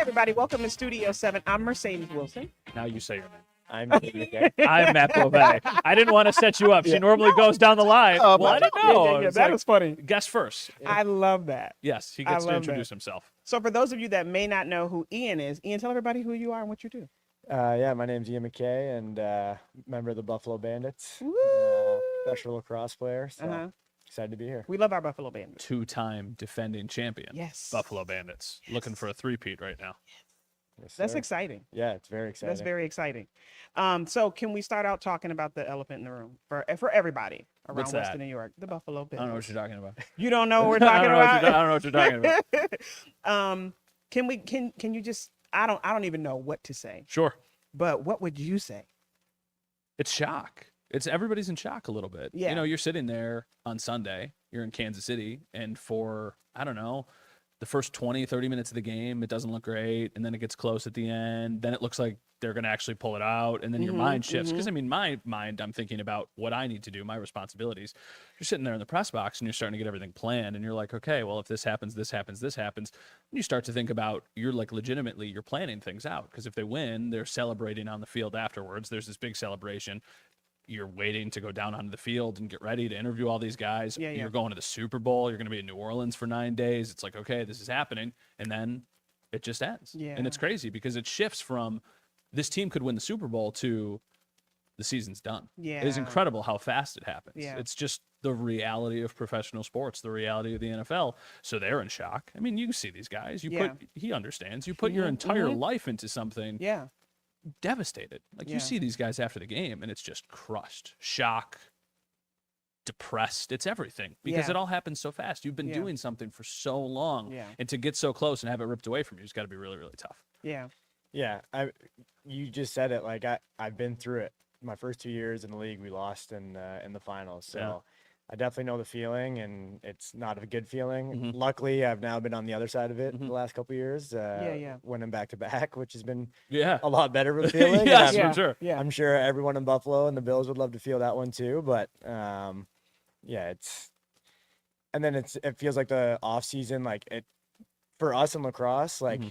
everybody. Welcome to Studio 7. I'm Mercedes Wilson. Now you say your name. I'm Ian McKay. I'm Matt Beauvais. I didn't want to set you up. She normally goes down the line. Oh, Well, I didn't know. It's that like, was funny. guess first. I love that. Yes, he I gets to love introduce himself. So for those of you that may not know who Ian is, Ian, tell everybody who you are and what you do. Yeah, my name's Ian McKay, and member of the Buffalo Bandits. Woo! Professional lacrosse player, so excited to be here. We love our Buffalo Bandits. Two-time defending champion. Yes. Buffalo Bandits. Yes. Looking for a three-peat right now. Yes, That's sir. exciting. Yeah, it's very exciting. That's very exciting. So can we start out talking about the elephant in the room for everybody around What's that? Western New York? The Buffalo Bandits. I don't know what you're talking about. You don't know what we're talking about? I don't know what you're talking about. Can you just I don't even know what to say. Sure. But what would you say? It's shock. Everybody's in shock a little bit. Yeah. You know, you're sitting there on Sunday, you're in Kansas City, and for, I don't know, the first 20, 30 minutes of the game, it doesn't look great, and then it gets close at the end, then it looks like they're going to actually pull it out, and then your mind shifts. Because, I mean, my mind, I'm thinking about what I need to do, my responsibilities. You're sitting there in the press box, and you're starting to get everything planned, and you're like, okay, well, if this happens, this happens, this happens. And you start to think about, you're like legitimately, you're planning things out. Because if they win, they're celebrating on the field afterwards. There's this big celebration. You're waiting to go down onto the field and get ready to interview all these guys. Yeah. You're going to the Super Bowl. You're going to be in New Orleans for 9 days. It's like, okay, this is happening. And then it just ends. Yeah. And it's crazy because it shifts from this team could win the Super Bowl to the season's done. Yeah. It is incredible how fast it happens. Yeah. It's just the reality of professional sports, the reality of the NFL. So they're in shock. I mean, you see these guys. He understands. You put your entire life into something. Yeah. Devastated. Like Yeah. you see these guys after the game and it's just crushed, shock, depressed. It's everything because Yeah. it all happens so fast. You've been Yeah. doing something for so long, Yeah. and to get so close and have it ripped away from you has got to be really, really tough. Yeah. Yeah, you just said it. Like I've been through it. My first 2 years in the league, we lost in the finals. So Yeah. I definitely know the feeling, and it's not a good feeling. Mhm. Luckily, I've now been on the other side of it the last couple of years. Yeah. Winning back to back, which has been Yeah. a lot better of a feeling. Yes, and for sure. Yeah. I'm sure everyone in Buffalo and the Bills would love to feel that one too. But yeah, and then it feels like the off season, like it for us in lacrosse, like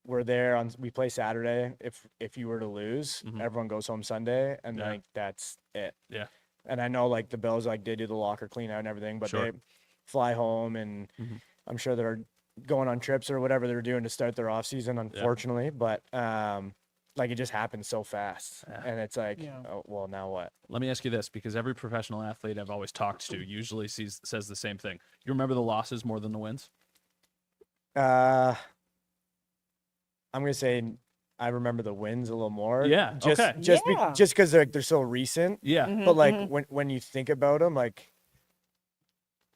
we're there we play Saturday. If you were to lose, everyone goes home Sunday, and Yeah. like that's it. Yeah. And I know like the Bills, like they do the locker clean out and everything, but Sure. they fly home, and I'm sure they're going on trips or whatever they're doing to start their off season, unfortunately. But like it just happens so fast, and it's like, oh, well, now what? Let me ask you this, because every professional athlete I've always talked to usually says the same thing. You remember the losses more than the wins? I'm gonna say I remember the wins a little more. Yeah, Just okay. just Yeah. just because they're so recent. Yeah. But like when you think about them, like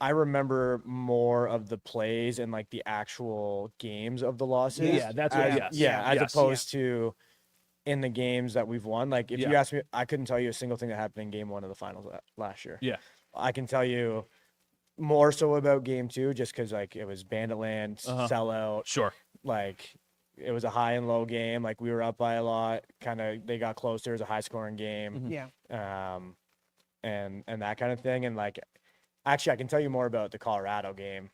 I remember more of the plays and like the actual games of the losses. Yeah, that's what. as, Yes. as Yes. opposed to in the games that we've won. Like if you Yeah. ask me, I couldn't tell you a single thing that happened in game 1 of the finals last year. Yeah. I can tell you more so about game 2 just because like it was Banditland, sellout, Sure. like it was a high and low game. Like we were up by a lot, kind of they got closer. It was a high scoring game. Yeah. And that kind of thing. And like, actually I can tell you more about the Colorado game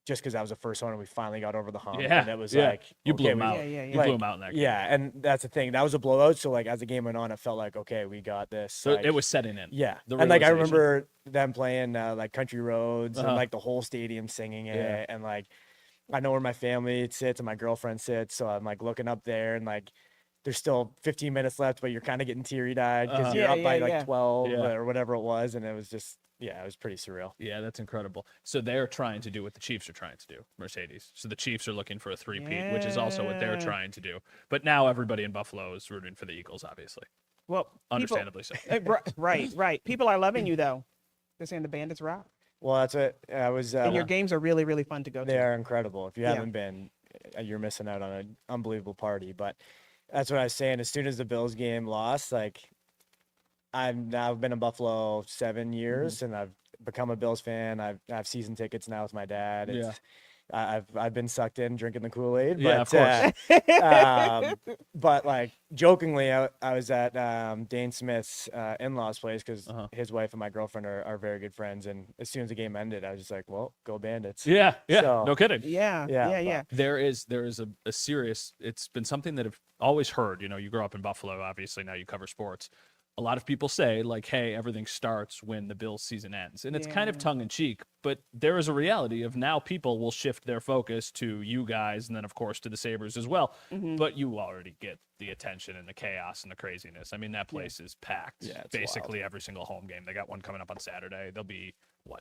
just because that was the first one and we finally got over the hump. Yeah. And it was Yeah. like, You blew okay, them out. Yeah. You blew them out in that game. yeah. And that's the thing. That was a blowout. So like as the game went on, it felt like, okay, we got this. So like, it was setting in. yeah. The And like I realization. remember them playing like Country Roads and like the whole stadium singing it. Yeah. And like I know where my family sits and my girlfriend sits. So I'm like looking up there and like there's still 15 minutes left, but you're kind of getting teary eyed because you're up by like 12 or whatever it was. And it was just, yeah, it was pretty surreal. Yeah, that's incredible. So they're trying to do what the Chiefs are trying to do, Mercedes. So the Chiefs are looking for a three-peat, which is also what they're trying to do. But now everybody in Buffalo is rooting for the Eagles, obviously. Well, Understandably so. Right. People are loving you though. They're saying the Bandits rock. Well, that's what I was. And your games are really, really fun to go They to. are incredible. If you Yeah. haven't been, you're missing out on an unbelievable party. But that's what I was saying. As soon as the Bills game lost, like I've been in Buffalo 7 years, and I've become a Bills fan. I have season tickets now with my dad. I've been sucked in drinking the Kool-Aid, but Yeah, of course. but like jokingly, I was at Dane Smith's in-laws place because his wife and my girlfriend are very good friends, and as soon as the game ended, I was just like, well, go Bandits. Yeah, So- no kidding. Yeah. There is a serious, it's been something that I've always heard. You grew up in Buffalo, obviously now you cover sports. A lot of people say like, hey, everything starts when the Bills season ends. And it's kind of tongue in cheek, but there is a reality of now people will shift their focus to you guys and then of course to the Sabres as well. But you already get the attention and the chaos and the craziness. I mean, that place is packed. Yeah, it's basically wild. every single home game. They got one coming up on Saturday. There'll be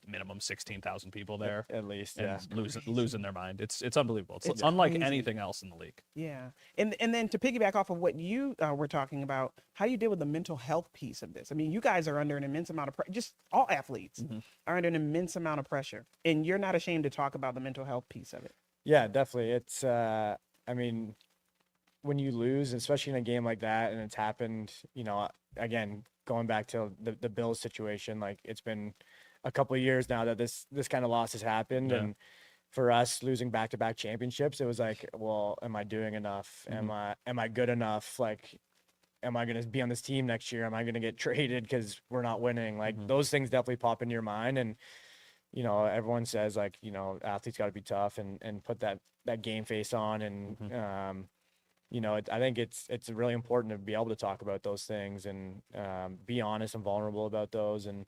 minimum 16,000 people there. At least, And yeah. losing their mind. It's unbelievable. It's It's unlike crazy. anything else in the league. Yeah. And then to piggyback off of what you were talking about, how do you deal with the mental health piece of this? I mean, you guys are under an immense amount of pressure. Just all athletes are under an immense amount of pressure. And you're not ashamed to talk about the mental health piece of it. Yeah, definitely. It's I mean, when you lose, especially in a game like that, and it's happened, again, going back to the Bills situation, like it's been a couple of years now that this kind of loss has happened. Yeah. And for us losing back-to-back championships, it was like, well, am I doing enough? Am I good enough? Like, am I going to be on this team next year? Am I going to get traded because we're not winning? Like those things definitely pop into your mind. And, everyone says like, athletes got to be tough and put that game face on. And, I think it's really important to be able to talk about those things and be honest and vulnerable about those. And,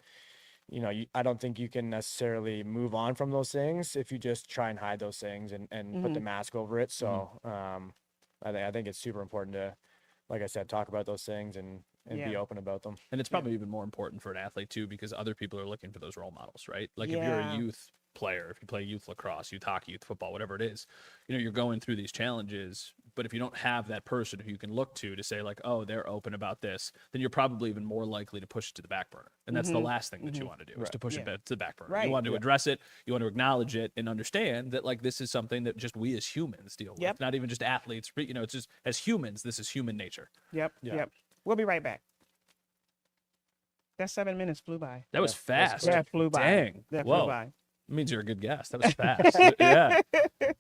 I don't think you can necessarily move on from those things if you just try and hide those things and put the mask over it. So I think it's super important to, like I said, talk about those things and be open about them. And it's probably even more important for an athlete too, because other people are looking for those role models, right? Like if you're a youth player, if you play youth lacrosse, youth hockey, youth football, whatever it is, you're going through these challenges, but if you don't have that person who you can look to say like, oh, they're open about this, then you're probably even more likely to push it to the back burner. And that's the last thing that you want to do is to push it to the back burner. Right. You want to address it. You want to acknowledge it and understand that like, this is something that just we as humans deal with, not even just athletes, but it's just as humans, this is human nature. Yep. We'll be right back. That 7 minutes flew by. That was fast. That flew by. Dang. That Whoa. flew by. Means you're a good guest. That was fast. Yeah.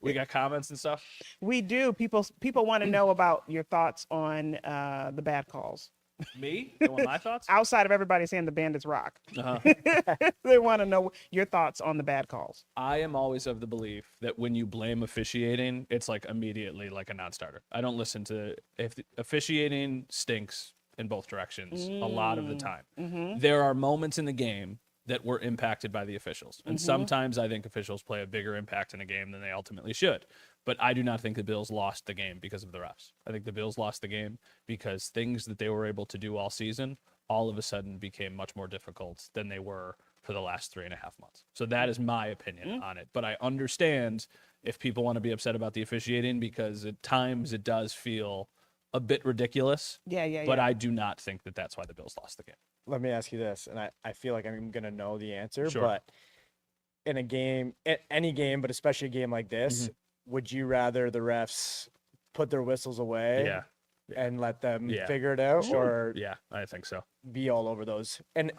We got comments and stuff. We do. People want to know about your thoughts on the bad calls. Me? You want my thoughts? Outside of everybody saying the Bandits rock, they want to know your thoughts on the bad calls. I am always of the belief that when you blame officiating, it's like immediately like a non-starter. I don't listen to if officiating stinks in both directions a lot of the time. There are moments in the game that were impacted by the officials. And sometimes I think officials play a bigger impact in a game than they ultimately should. But I do not think the Bills lost the game because of the refs. I think the Bills lost the game because things that they were able to do all season all of a sudden became much more difficult than they were for the last 3.5 months. So that is my opinion on it. But I understand if people want to be upset about the officiating because at times it does feel a bit ridiculous. But I do not think that that's why the Bills lost the game. Let me ask you this, and I feel like I'm going to know the answer, Sure. but in a game, any game, but especially a game like this, would you rather the refs put their whistles away and let them figure it out or Yeah, I think so. be all over those? And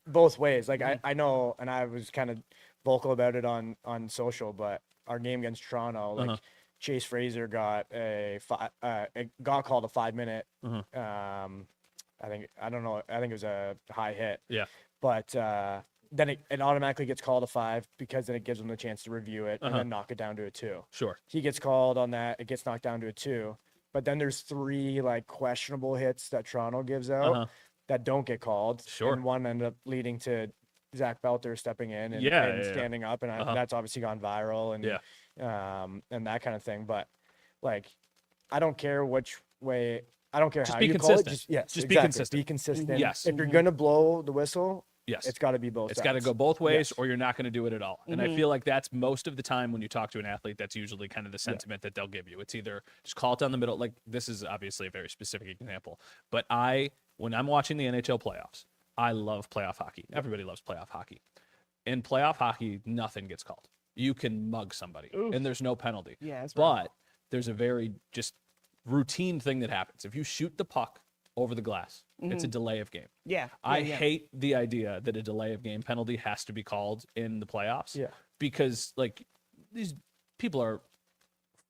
both ways. Like I know, and I was kind of vocal about it on social, but our game against Toronto, like Chase Fraser got it got called a 5-minute I think it was a high hit. Yeah. But then it automatically gets called a 5 because then it gives them the chance to review it and then knock it down to a 2. Sure. He gets called on that. It gets knocked down to a 2. But then there's 3 like questionable hits that Toronto gives out that don't get called. Sure. And one ended up leading to Zach Belter stepping in and, standing up. And that's obviously gone viral and that kind of thing. But like, I don't care which way. I don't care Just how be you consistent. call it. Just be exactly. consistent. Be consistent. Yes. If you're gonna blow the whistle, Yes. it's got to be both. It's got to go both ways Yes. or you're not going to do it at all. And I feel like that's most of the time when you talk to an athlete, that's usually kind of the sentiment that they'll give you. It's either just call it down the middle. Like this is obviously a very specific example, but when I'm watching the NHL playoffs, I love playoff hockey. Everybody loves playoff hockey. In playoff hockey, nothing gets called. You can mug somebody and there's no penalty. Yeah, that's but right. there's a very just routine thing that happens. If you shoot the puck over the glass, it's a delay of game. I hate the idea that a delay of game penalty has to be called in the playoffs. Yeah. Because like these people are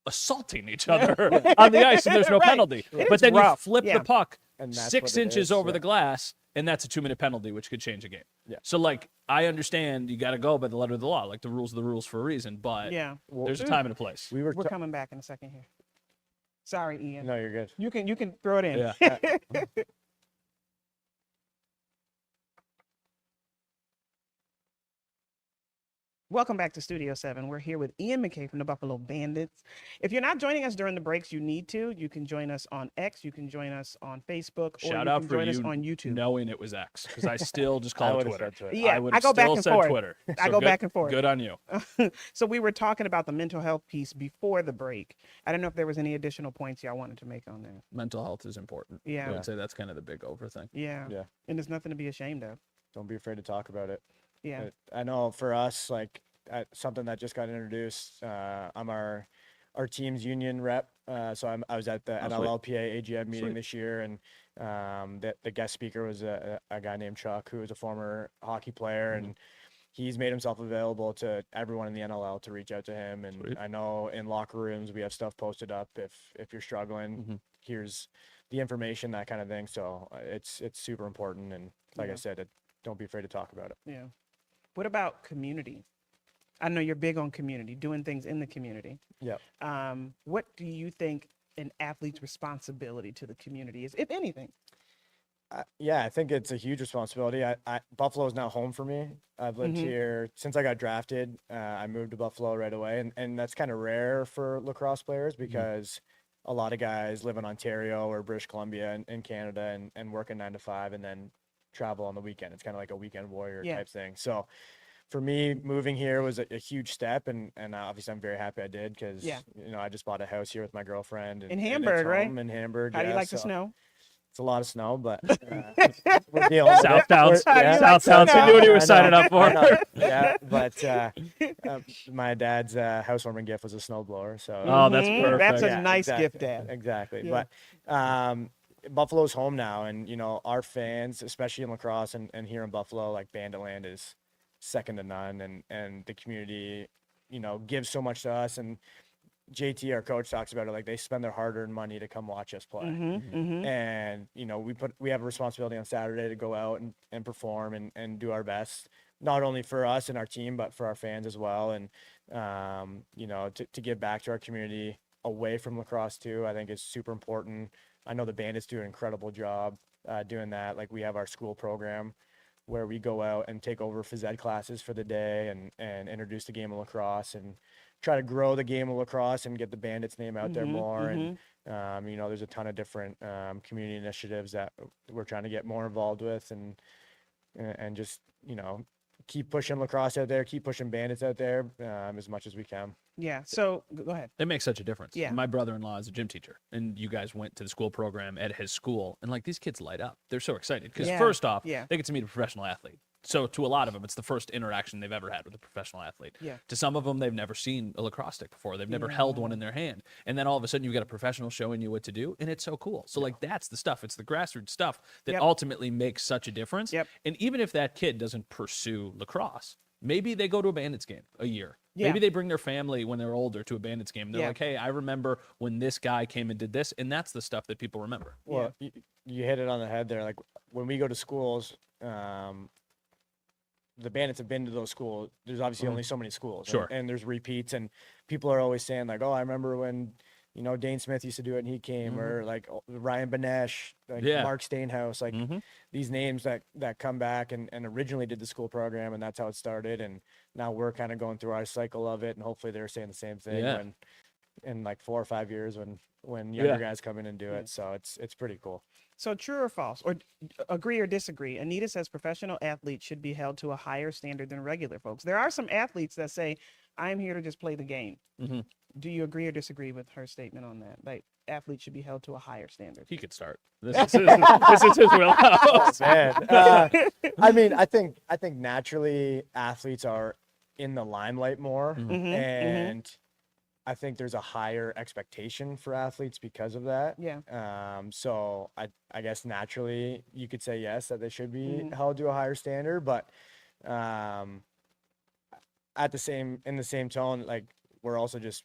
assaulting each other on the ice and there's no Right. penalty. It But is then you rough. flip Yeah. the puck And that's 6 what it inches is, over yeah. the glass, and that's a 2-minute penalty, which could change a game. Yeah. So, like, I understand you got to go by the letter of the law. Like, the rules are the rules for a reason, but Yeah. there's a time and a place. We're coming back in a second here. Sorry, Ian. No, you're good. You can throw it in. Yeah. Welcome back to Studio 7. We're here with Ian McKay from the Buffalo Bandits. If you're not joining us during the breaks, you need to. You can join us on X. You can join us on Facebook. Or Shout you out can for join us you on YouTube. knowing it was X, because I still just call it would've Twitter. said Twitter. Yeah, I would I have go back still and said forth. Twitter. I So go good- back and forth. Good on you. So we were talking about the mental health piece before the break. I don't know if there was any additional points y'all wanted to make on that. Mental health is important. I Yeah. would say that's kind of the big over thing. Yeah. Yeah. And there's nothing to be ashamed of. Don't be afraid to talk about it. Yeah. I know for us, like something that just got introduced. I'm our team's union rep. So I was at the Oh, sweet. NLLPA AGM meeting Sweet. this year, and the guest speaker was a guy named Chuck, who was a former hockey player, Mm-hmm. and he's made himself available to everyone in the NLL to reach out to him. And Sweet. I know in locker rooms we have stuff posted up if you're struggling. Mm-hmm. Here's the information, that kind of thing. So it's super important, and like Yeah. I said, don't be afraid to talk about it. Yeah. What about community? I know you're big on community, doing things in the community. Yeah. What do you think an athlete's responsibility to the community is, if anything? Yeah, I think it's a huge responsibility. Buffalo is now home for me. I've lived Mhm. here since I got drafted. I moved to Buffalo right away, and that's kind of rare for lacrosse players because a lot of guys live in Ontario or British Columbia in Canada and work a 9 to 5 and then travel on the weekend. It's kind of like a weekend warrior Yeah. type thing. So for me, moving here was a huge step, and obviously I'm very happy I did because Yeah. I just bought a house here with my girlfriend In and it's Hamburg, right? home in Hamburg. How do you yeah, like the so snow? It's a lot of snow, but we're dealing with it. Southtown's, How do you like Southtown's, snow? he knew what he I was signing know, up for. I know. Yeah, but my dad's housewarming gift was a snowblower. So Oh, that's Mhm. That's a perfect. nice gift, Dad. Exactly. Yeah. But Buffalo's home now, and our fans, especially in lacrosse and here in Buffalo, like Banditland is second to none, and the community, gives so much to us. And JT, our coach, talks about it like they spend their hard-earned money to come watch us play. Mm-hmm. Mm-hmm. And we have a responsibility on Saturday to go out and perform and do our best, not only for us and our team, but for our fans as well. And to give back to our community away from lacrosse too, I think is super important. I know the Bandits do an incredible job doing that. Like, we have our school program where we go out and take over phys ed classes for the day and introduce the game of lacrosse and try to grow the game of lacrosse and get the Bandits name out there more. And there's a ton of different community initiatives that we're trying to get more involved with, and just keep pushing lacrosse out there, keep pushing Bandits out there as much as we can. Yeah. So go ahead. It makes such a difference. Yeah. My brother-in-law is a gym teacher, and you guys went to the school program at his school, and like these kids light up. They're so excited because Yeah. first off, Yeah. they get to meet a professional athlete. So to a lot of them, it's the first interaction they've ever had with a professional athlete. Yeah. To some of them, they've never seen a lacrosse stick before. They've never held one in their hand. And then all of a sudden, you've got a professional showing you what to do, and it's so cool. So like that's the stuff. It's the grassroots stuff that Yep. ultimately makes such a difference. Yep. And even if that kid doesn't pursue lacrosse, maybe they go to a Bandits game a year. Yeah. Maybe they bring their family when they're older to a Bandits game. And they're Yeah. like, hey, I remember when this guy came and did this. And that's the stuff that people remember. Well, you hit it on the head there. Like, when we go to schools, the Bandits have been to those schools. There's obviously only so many schools. Sure. And there's repeats, and people are always saying like, oh, I remember when, Dane Smith used to do it and he came, or like Ryan Benesh, like Yeah. Mark Stainhouse, like these names that come back and originally did the school program, and that's how it started. And now we're kind of going through our cycle of it, and hopefully they're saying the same thing Yeah. when in like 4 or 5 years when younger guys come in and do it. So it's pretty cool. So true or false, or agree or disagree? Anita says professional athletes should be held to a higher standard than regular folks. There are some athletes that say, I'm here to just play the game. Mhm. Do you agree or disagree with her statement on that? Like, athletes should be held to a higher standard. He could start. This is his wheelhouse. Man, I mean, I think naturally athletes are in the limelight more, and I think there's a higher expectation for athletes because of that. Yeah. So I guess naturally you could say yes, that they should be held to a higher standard, but in the same tone, like, we're also just,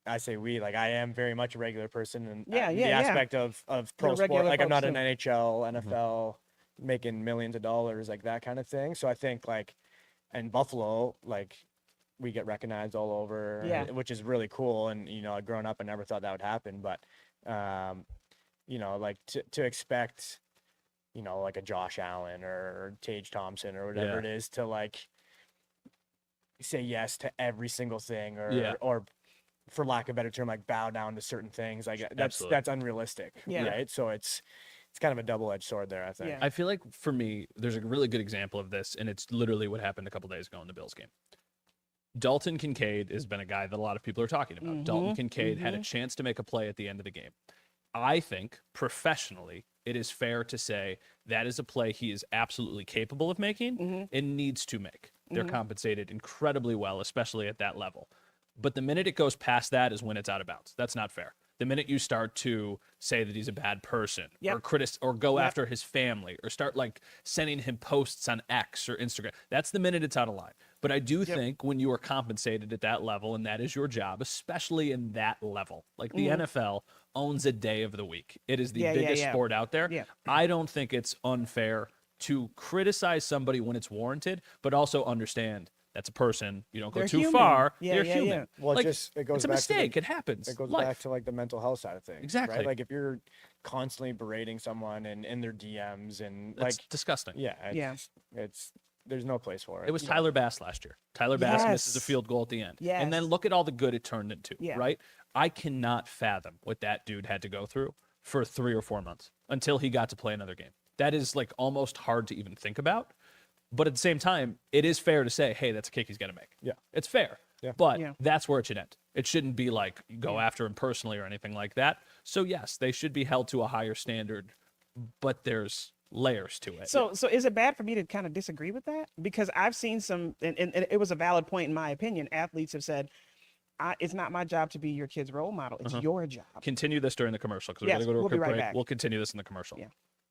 I say we, like I am very much a regular person, and Yeah, the yeah, yeah. aspect of pro We're sport, regular like I'm folks not an too. NHL, NFL making millions of dollars, like that kind of thing. So I think like in Buffalo, like we get recognized all over, Yeah. which is really cool. And growing up, I never thought that would happen, but like to expect, like a Josh Allen or Tage Thompson or whatever Yeah. it is to like say yes to every single thing, Yeah. or for lack of a better term, like bow down to certain things. Like Absolutely. that's unrealistic, Yeah. right? So it's kind of a double-edged sword there, I think. Yeah. I feel like for me, there's a really good example of this, and it's literally what happened a couple days ago in the Bills game. Dalton Kincaid has been a guy that a lot of people are talking about. Dalton Kincaid had a chance to make a play at the end of the game. I think professionally, it is fair to say that is a play he is absolutely capable of making and needs to make. They're compensated incredibly well, especially at that level. But the minute it goes past that is when it's out of bounds. That's not fair. The minute you start to say that he's a bad person or go after his family or start like sending him posts on X or Instagram, that's the minute it's out of line. But I do think when you are compensated at that level, and that is your job, especially in that level, like the NFL owns a day of the week. It is the biggest sport out there. Yeah. I don't think it's unfair to criticize somebody when it's warranted, but also understand that's a person. You don't go They're too human. far. Yeah, They're yeah, human. yeah. Well, Like, it goes it's a back mistake. to It happens. it goes Life. back to like the mental health side of things. Exactly. Right? Like if you're constantly berating someone and in their DMs and That's like disgusting. it's there's no place for it. It was Tyler Bass last year. Tyler Bass misses a Yes. field goal at the end. Yes. And then look at all the good it turned into, Yeah. right? I cannot fathom what that dude had to go through for 3 or 4 months until he got to play another game. That is like almost hard to even think about. But at the same time, it is fair to say, hey, that's a kick he's got to make. Yeah. It's fair. Yeah. But Yeah. that's where it should end. It shouldn't be like you go after him personally or anything like that. So yes, they should be held to a higher standard, but there's layers to it. So is it bad for me to kind of disagree with that? Because I've seen some, and it was a valid point in my opinion. Athletes have said, it's not my job to be your kid's role model. It's your job. Continue this during the commercial because we're Yes, going to go to a we'll be quick right break. back. We'll continue this in the commercial. Yeah.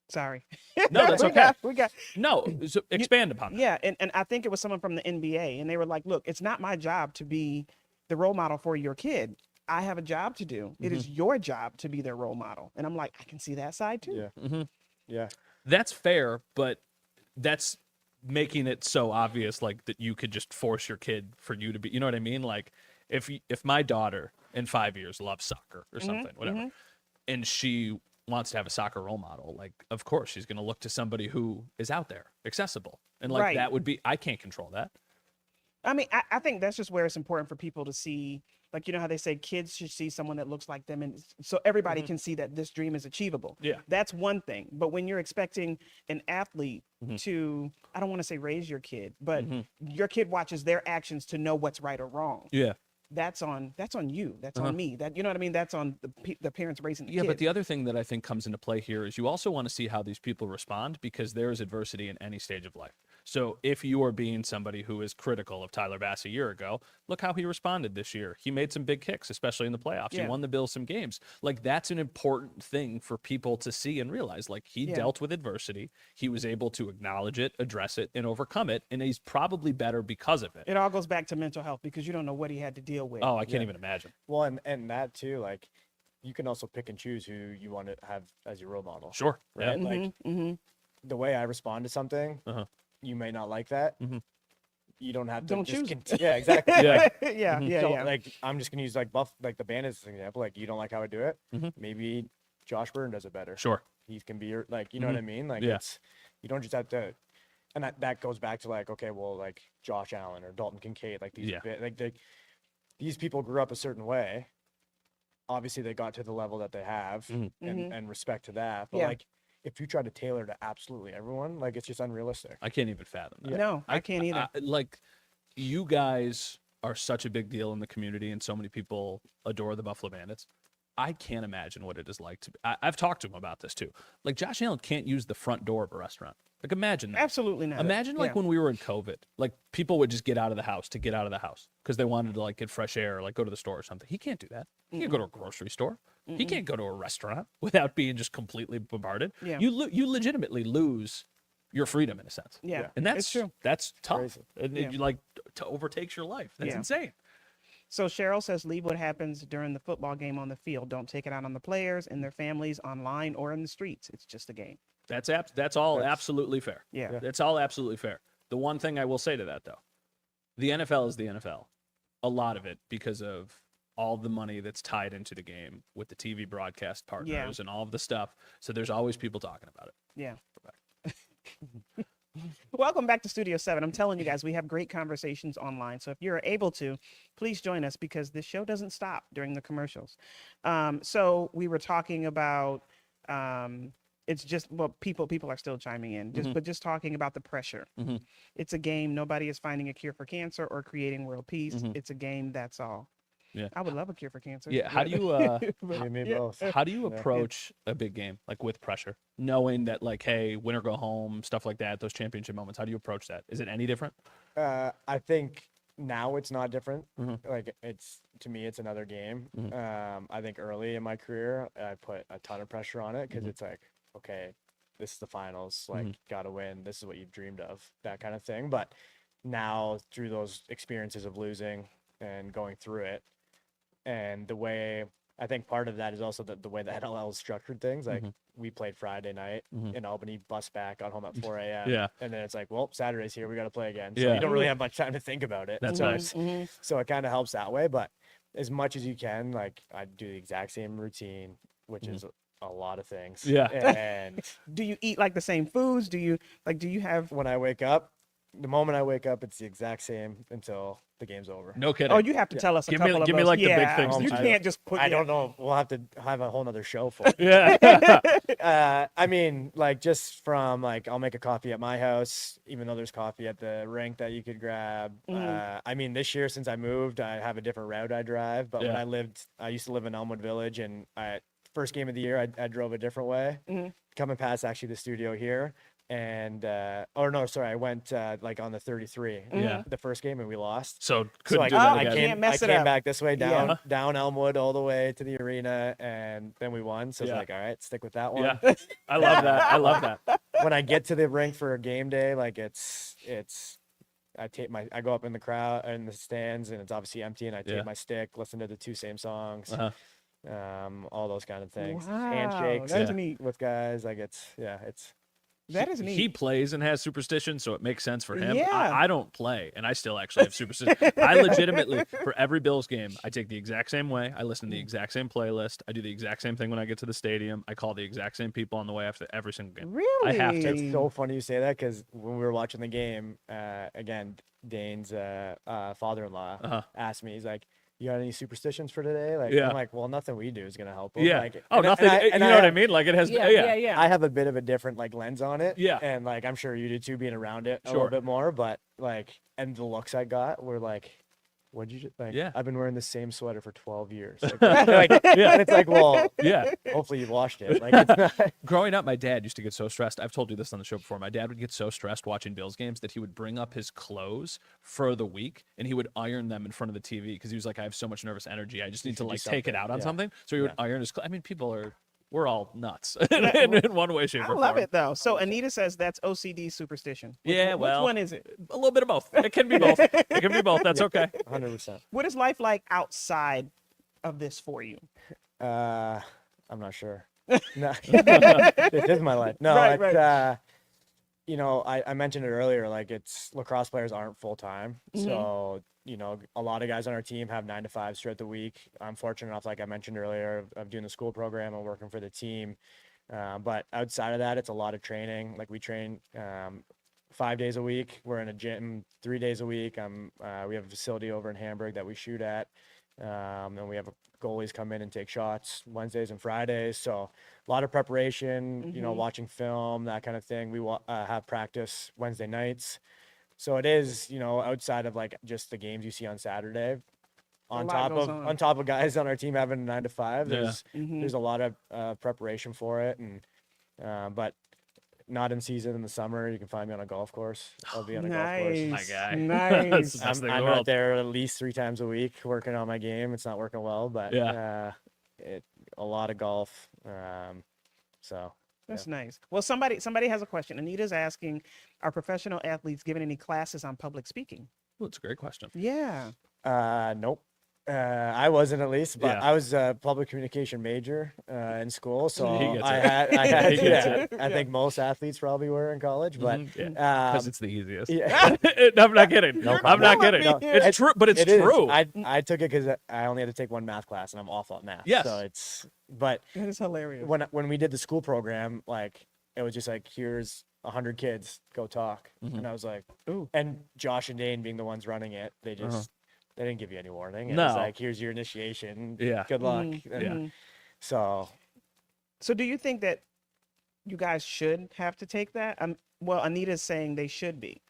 Sorry. No, that's we okay. we got. No, so expand upon that. Yeah, and I think it was someone from the NBA, and they were like, "Look, it's not my job to be the role model for your kid. I have a job to do. It is your job to be their role model." And I'm like, I can see that side too. Yeah. That's fair, but that's making it so obvious, like that you could just force your kid for you to be. You know what I mean? Like if my daughter in 5 years loves soccer or something, whatever, and she wants to have a soccer role model, like of course she's going to look to somebody who is out there, accessible, and like Right. that would be. I can't control that. I mean, I think that's just where it's important for people to see, like, you know how they say kids should see someone that looks like them. And so everybody can see that this dream is achievable. Yeah. That's one thing. But when you're expecting an athlete to, I don't want to say raise your kid, but your kid watches their actions to know what's right or wrong. Yeah. That's on you. That's on me. That, you know what I mean? That's on the parents raising the Yeah, kid. but the other thing that I think comes into play here is you also want to see how these people respond because there is adversity in any stage of life. So if you are being somebody who is critical of Tyler Bass a year ago, look how he responded this year. He made some big kicks, especially in the playoffs. Yeah. He won the Bills some games. Like that's an important thing for people to see and realize. Like he dealt with adversity. He was able to acknowledge it, address it, and overcome it. And he's probably better because of it. It all goes back to mental health because you don't know what he had to deal with. Oh, I can't even imagine. Well, and that too, like you can also pick and choose who you want to have as your role model. Sure. Right? Yeah. Like the way I respond to something, you may not like that. You don't have to Don't just choose yeah, exactly. Yeah. yeah. Like I'm just gonna use like the Bandits as an example. Like you don't like how I do it. Maybe Josh Byrne does it better. Sure. He can be your you know what I mean? Like Yeah. it's you don't just have to. And that goes back to like, okay, well, like Josh Allen or Dalton Kincaid, like these these people grew up a certain way. Obviously, they got to the level that they have, and respect to that. But like, if you try to tailor to absolutely everyone, like it's just unrealistic. I can't even fathom that. No, I can't either. Like, you guys are such a big deal in the community, and so many people adore the Buffalo Bandits. I can't imagine what it is like to be. I've talked to him about this too. Like, Josh Allen can't use the front door of a restaurant. Like, imagine that. Absolutely not. Imagine like Yeah. when we were in COVID, like people would just get out of the house because they wanted to like get fresh air or like go to the store or something. He can't do that. He can't go to a grocery store. He can't go to a restaurant without being just completely bombarded. Yeah. You legitimately lose your freedom in a sense. Yeah. And that's It's true. That's tough. Crazy. And Yeah. you like to overtakes your life. That's Yeah. insane. So Cheryl says, leave what happens during the football game on the field. Don't take it out on the players and their families online or in the streets. It's just a game. That's all absolutely fair. Yeah. That's all absolutely fair. The one thing I will say to that, though, the NFL is the NFL. A lot of it because of all the money that's tied into the game with the TV broadcast partners and all of the stuff. So there's always people talking about it. Yeah. Welcome back to Studio 7. I'm telling you guys, we have great conversations online. So if you're able to, please join us because this show doesn't stop during the commercials. So we were talking about, it's just, well, people are still chiming in, but just talking about the pressure. It's a game. Nobody is finding a cure for cancer or creating world peace. It's a game. That's all. Yeah. I would love a cure for cancer. Yeah. How do you both. how do you approach a big game like with pressure, knowing that like, hey, win or go home, stuff like that, those championship moments? How do you approach that? Is it any different? I think now it's not different. Like to me, it's another game. I think early in my career, I put a ton of pressure on it because it's like, okay, this is the finals, like gotta win. This is what you've dreamed of, that kind of thing. But now through those experiences of losing and going through it, and the way I think part of that is also the way the NLL is structured things. Like we played Friday night in Albany, bus back, got home at 4 a.m. Yeah. And then it's like, well, Saturday's here, we got to play again. So Yeah. you don't really have much time to think about it. That's sometimes. nice. So it kind of helps that way. But as much as you can, like I do the exact same routine, which is a lot of things. Yeah. And Do you eat like the same foods? Do you have? when I wake up, the moment I wake up, it's the exact same until the game's over. No kidding. Oh, you have to tell us a couple of give me those. like the big Yeah, things You that can't just put. I don't know. We'll have to have a whole nother show for it. Yeah. I mean, like just from like I'll make a coffee at my house, even though there's coffee at the rink that you could grab. I mean, this year since I moved, I have a different route I drive. But when I used to live in Elmwood Village, and first game of the year, I drove a different way, coming past actually the studio here. And I went like on the 33 the first game and we lost. So couldn't I, do that I again. came, mess I it came up. back this way down Elmwood all the way to the arena, and then we won. So it's like, all right, stick with that one. Yeah. I love that. I love that. When I get to the rink for a game day, like I go up in the crowd in the stands and it's obviously empty, and I take my stick, listen to the two same songs, all those kind of things. Wow, Handshakes that's neat. with guys. Like That is neat. He plays and has superstition, so it makes sense for him. Yeah. I don't play, and I still actually have superstition. I legitimately, for every Bills game, I take the exact same way. I listen to the exact same playlist. I do the exact same thing when I get to the stadium. I call the exact same people on the way after every single game. Really? I have to. It's so funny you say that because when we were watching the game, again, Dane's father-in-law asked me, he's like, you got any superstitions for today? Like, I'm like, well, nothing we do is going to help him. Yeah. Like, Nothing. You know what I mean? Like it has. Yeah. I have a bit of a different like lens on it. Yeah. And like, I'm sure you do too, being around it a little bit more, but like, and the looks I got were like, what'd you just like? Yeah. I've been wearing the same sweater for 12 years. Like, and it's like, well, hopefully you've washed it. Like, it's not. Growing up, my dad used to get so stressed. I've told you this on the show before. My dad would get so stressed watching Bills games that he would bring up his clothes for the week and he would iron them in front of the TV because he was like, I have so much nervous energy. I just need to like take it out on something. So he would iron his clothes. I mean, we're all nuts in one way, shape, or I form. love it though. So Anita says that's OCD superstition. Which one is it? A little bit of both. It can be both. It can be both. That's okay. 100%. What is life like outside of this for you? I'm not sure. No, this is my life. No, Right. You know, I mentioned it earlier, like lacrosse players aren't full time. So, you know, a lot of guys on our team have 9 to 5s throughout the week. I'm fortunate enough, like I mentioned earlier, of doing the school program and working for the team. But outside of that, it's a lot of training. Like we train 5 days a week. We're in a gym 3 days a week. We have a facility over in Hamburg that we shoot at. And we have goalies come in and take shots Wednesdays and Fridays. So a lot of preparation, you know, watching film, that kind of thing. We have practice Wednesday nights. So it is, you know, outside of like just the games you see on Saturday, on top of guys on our team having a 9 to 5, there's a lot of preparation for it. And but not in season in the summer. You can find me on a golf course. I'll be on a golf course. My guy. Nice. That's I'm out there at least 3 times a week working on my game. It's not working well, but a lot of golf. So that's nice. Well, somebody has a question. Anita's asking, are professional athletes given any classes on public speaking? Well, it's a great question. Yeah. Nope. I wasn't at least, but Yeah. I was a public communication major in school, so He gets I it. had He gets yeah, it. I think most athletes probably were in college, but Because it's the easiest. yeah. No, I'm not kidding. I'm not kidding. No, It's true, but it's It is. true. I took it because I only had to take one math class, and I'm awful at math. Yes. So but That is hilarious. when we did the school program, like it was just like, here's 100 kids, go talk, and I was like, Ooh. and Josh and Dane being the ones running it, they just they didn't give you any warning. It No. was like, here's your initiation. Yeah. Good luck. Mhm, And mhm. So So do you think that you guys should have to take that? Well, Anita's saying they should be.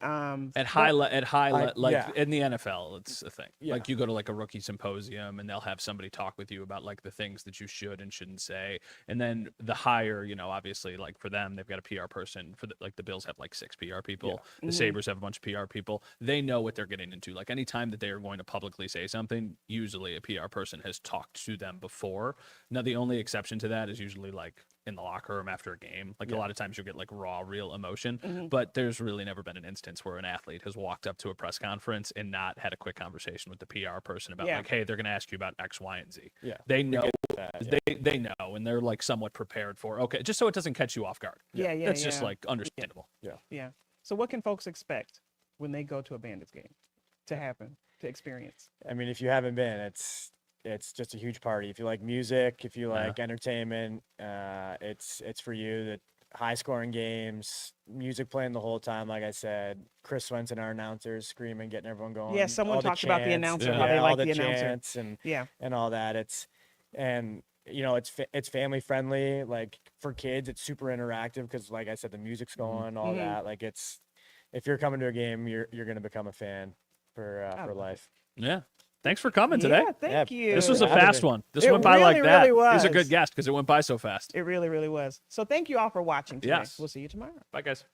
At high, like yeah. in the NFL, it's a thing. Yeah. Like you go to like a rookie symposium, and they'll have somebody talk with you about like the things that you should and shouldn't say. And then the higher, obviously, like for them, they've got a PR person. Like the Bills have like 6 PR people. The Sabres have a bunch of PR people. They know what they're getting into. Like anytime that they are going to publicly say something, usually a PR person has talked to them before. Now the only exception to that is usually like in the locker room after a game. Like a lot of times you'll get like raw, real emotion. But there's really never been an instance where an athlete has walked up to a press conference and not had a quick conversation with the PR person about like, hey, they're going to ask you about X, Y, and Z. Yeah. They know, that, they know, and they're like somewhat prepared for, okay, just so it doesn't catch you off guard. Yeah, yeah, That's just yeah. like understandable. Yeah. So what can folks expect when they go to a Bandits game to happen, to experience? I mean, if you haven't been, it's just a huge party. If you like music, if you like entertainment, it's for you. The high scoring games, music playing the whole time. Like I said, Chris Swenson, our announcer, screaming, getting everyone going. Yeah, someone all the talked about the chants, announcer, how they all like the the announcer. chants Yeah. and all that. It's family friendly. Like for kids, it's super interactive because, like I said, the music's going, all that. Like if you're coming to a game, you're gonna become a fan for life. Yeah. Thanks for coming today. Yeah, thank you. This was a having fast me. one. This It went by like really, that. really He's a was. good guest because it went by so fast. It really, really was. So thank you all for watching today. Yes. We'll see you tomorrow. Bye, guys.